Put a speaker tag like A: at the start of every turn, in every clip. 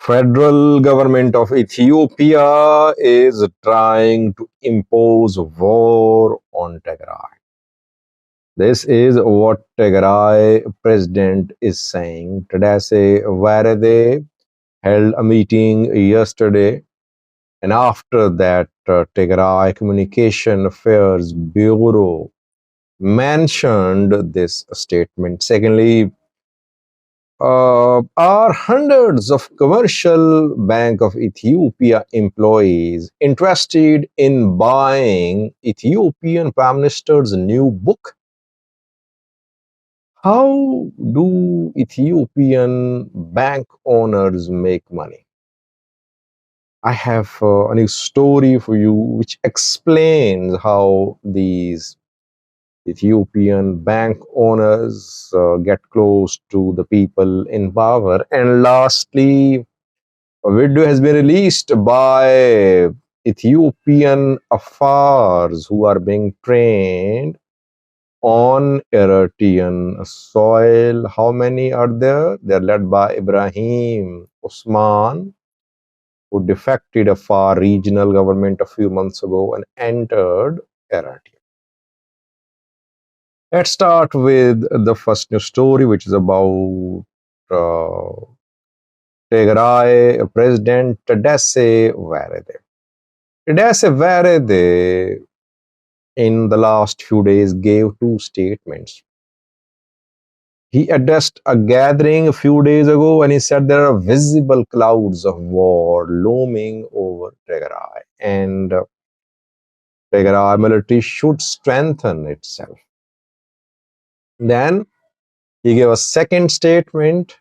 A: Federal government of Ethiopia is trying to impose war on Tigray. This is what Tigray president is saying. Tadesse Varede held a meeting yesterday, and after that, Tigray Communication Affairs Bureau mentioned this statement. Secondly, are hundreds of Commercial Bank of Ethiopia employees interested in buying Ethiopian Prime Minister's new book? How do Ethiopian bank owners make money? I have a new story for you which explains how these Ethiopian bank owners get close to the people in power. And lastly, a video has been released by Ethiopian Afars who are being trained on Eritrean soil. How many are there? They're led by Ibrahim Osman, who defected Afar regional government a few months ago and entered Eritrea. Let's start with the first news story, which is about Tigray President Tadesse Varede. Tadesse Varede, in the last few days, gave two statements. He addressed a gathering a few days ago and he said there are visible clouds of war looming over Tigray, and Tigray military should strengthen itself. Then he gave a second statement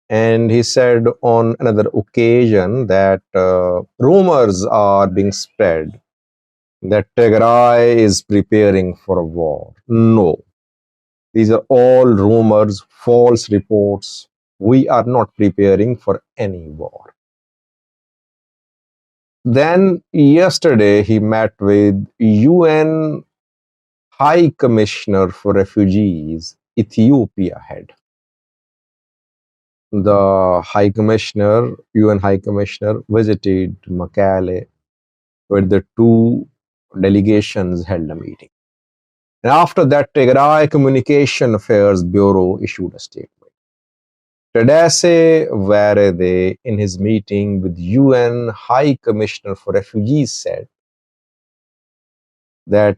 A: and he said on another occasion that rumors are being spread that Tigray is preparing for a war. No, these are all rumors, false reports. We are not preparing for any war. Then yesterday he met with UN High Commissioner for Refugees, Ethiopia head. The High Commissioner, UN High Commissioner, visited Mekelle, where the two delegations held a meeting. And after that, Tigray Communication Affairs Bureau issued a statement. Tadesse Varede, in his meeting with UN High Commissioner for Refugees, said that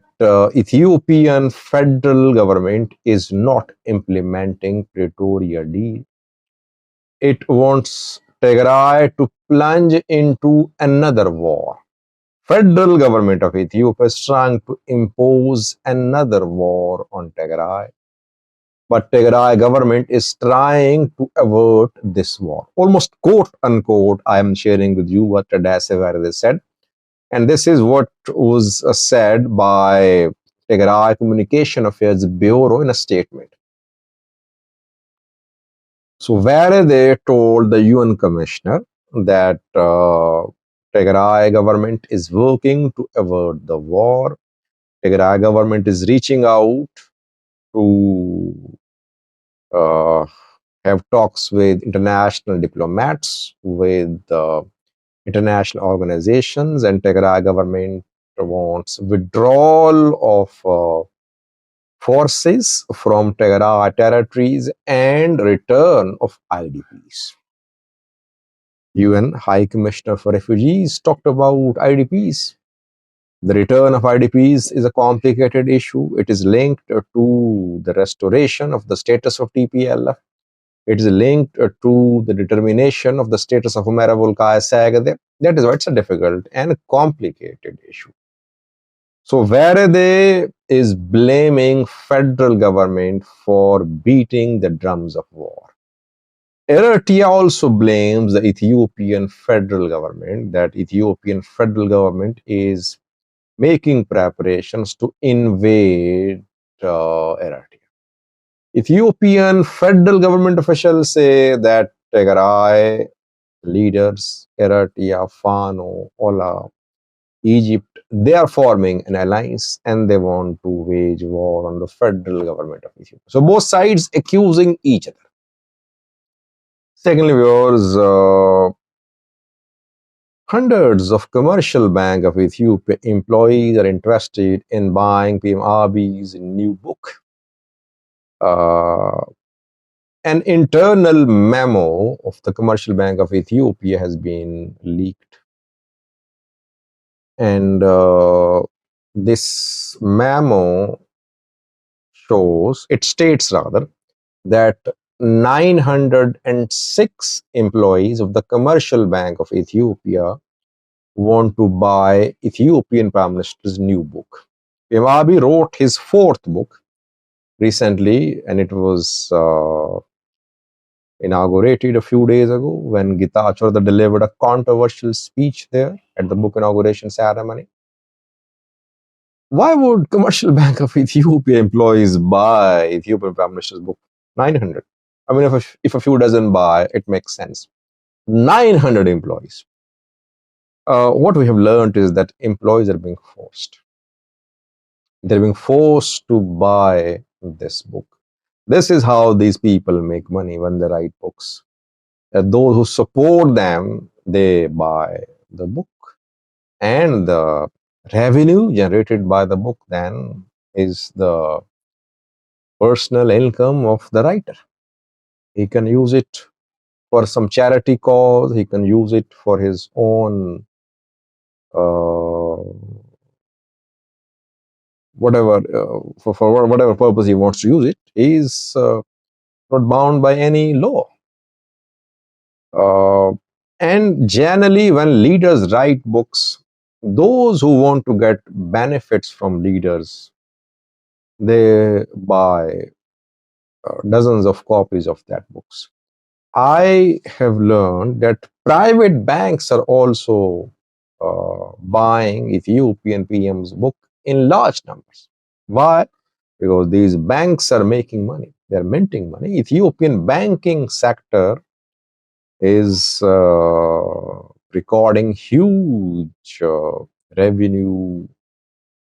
A: Ethiopian federal government is not implementing Pretoria deal. It wants Tigray to plunge into another war. Federal government of Ethiopia is trying to impose another war on Tigray, but Tigray government is trying to avert this war. Almost quote unquote, I am sharing with you what Tadesse Varede said. And this is what was said by Tigray Communication Affairs Bureau in a statement. So Varede told the UN Commissioner that Tigray government is working to avert the war. Tigray government is reaching out to have talks with international diplomats, with international organizations, and Tigray government wants withdrawal of forces from Tigray territories and return of IDPs. UN High Commissioner for Refugees talked about IDPs. The return of IDPs is a complicated issue. It is linked to the restoration of the status of TPLF. It is linked to the determination of the status of Humera Volkaya Sagade. That is why it's a difficult and complicated issue. So Varede is blaming federal government for beating the drums of war. Eritrea also blames the Ethiopian federal government, that Ethiopian federal government is making preparations to invade Eritrea. Ethiopian federal government officials say that Tigray leaders, Eritrea, Fano, Ola, Egypt, they are forming an alliance and they want to wage war on the federal government of Ethiopia. So both sides accusing each other. Secondly, viewers, Hundreds of Commercial Bank of Ethiopia employees are interested in buying PM Abiy's new book. Uh, an internal memo of the Commercial Bank of Ethiopia has been leaked. And this memo it states rather, that 906 employees of the Commercial Bank of Ethiopia want to buy Ethiopian Prime Minister's new book. PM Abiy wrote his fourth book recently, and it was inaugurated a few days ago when Gitachar delivered a controversial speech there at the book inauguration ceremony. Why would Commercial Bank of Ethiopia employees buy Ethiopian Prime Minister's book? 900. I mean, if a few doesn't buy, it makes sense. 900 employees. What we have learned is that employees are being forced. They're being forced to buy this book. This is how these people make money when they write books. Those who support them, they buy the book. And the revenue generated by the book then is the personal income of the writer. He can use it for some charity cause. He can use it for his own for whatever purpose he wants to use it. He's not bound by any law. And generally, when leaders write books, those who want to get benefits from leaders, they buy dozens of copies of that books. I have learned that private banks are also buying Ethiopian PM's book in large numbers. Why? Because these banks are making money. They're minting money. Ethiopian banking sector is recording huge revenue,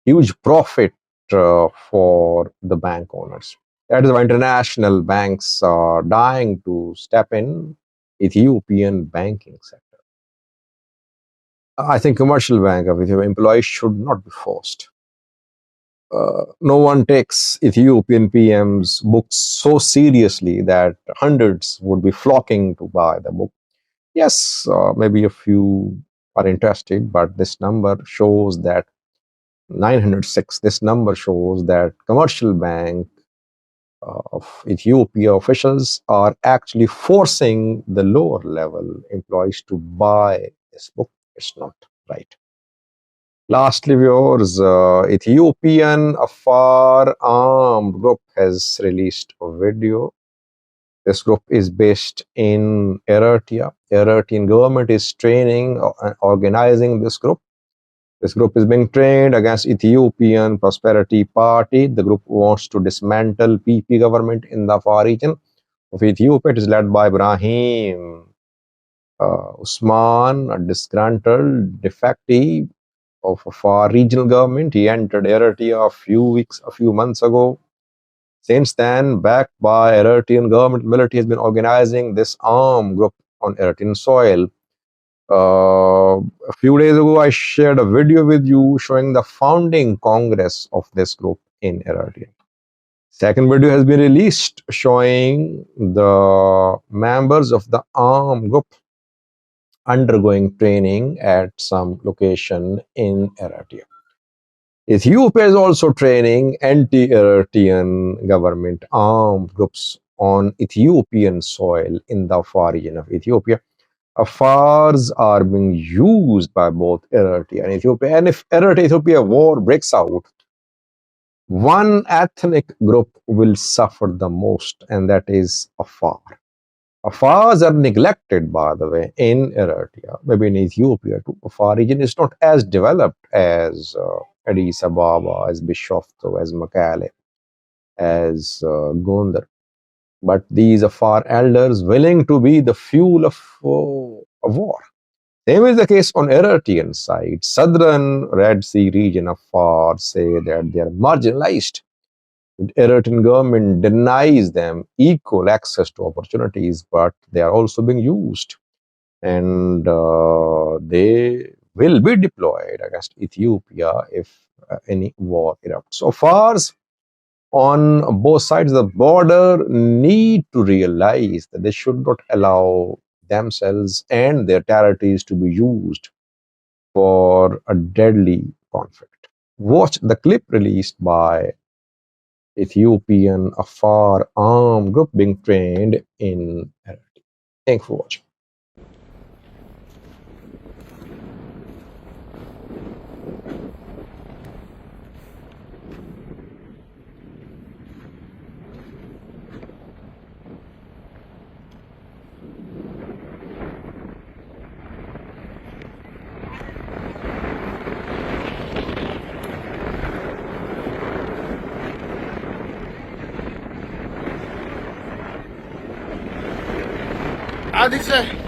A: huge profit for the bank owners. That is why international banks are dying to step in Ethiopian banking sector. I think Commercial Bank of Ethiopia employees should not be forced. No one takes Ethiopian PM's books so seriously that hundreds would be flocking to buy the book. Yes, maybe a few are interested, but this number shows that 906, this number shows that Commercial Bank of Ethiopia officials are actually forcing the lower level employees to buy this book. It's not right. Lastly, viewers, Ethiopian Afar armed group has released a video. This group is based in Eritrea. Eritrean government is training and organizing this group. This group is being trained against Ethiopian Prosperity Party. The group wants to dismantle PP government in the Afar region of Ethiopia. It is led by Ibrahim Usman, a disgruntled defectee of Afar regional government. He entered Eritrea a few months ago. Since then, backed by Eritrean government, military has been organizing this armed group on Eritrean soil. A few days ago, I shared a video with you showing the founding congress of this group in Eritrea. Second video has been released showing the members of the armed group undergoing training at some location in Eritrea. Ethiopia is also training anti-Eritrean government armed groups on Ethiopian soil in the Afar region of Ethiopia. Afars are being used by both Eritrea and Ethiopia. And if Eritrea-Ethiopia war breaks out, one ethnic group will suffer the most, and that is Afar. Afars are neglected, by the way, in Eritrea, maybe in Ethiopia too. Afar region is not as developed as Addis Ababa, as Bishoftu, as Mekelle, as Gondar. But these Afar elders willing to be the fuel of war. Same is the case on Eritrean side. Southern Red Sea region Afar say that they are marginalized. The Eritrean government denies them equal access to opportunities, but they are also being used. and they will be deployed against Ethiopia if any war erupts. So far, on both sides of the border need to realize that they should not allow themselves and their territories to be used for a deadly conflict. Watch the clip released by Ethiopian Afar armed group being trained in Eritrea. Thanks for watching.
B: How'd he say?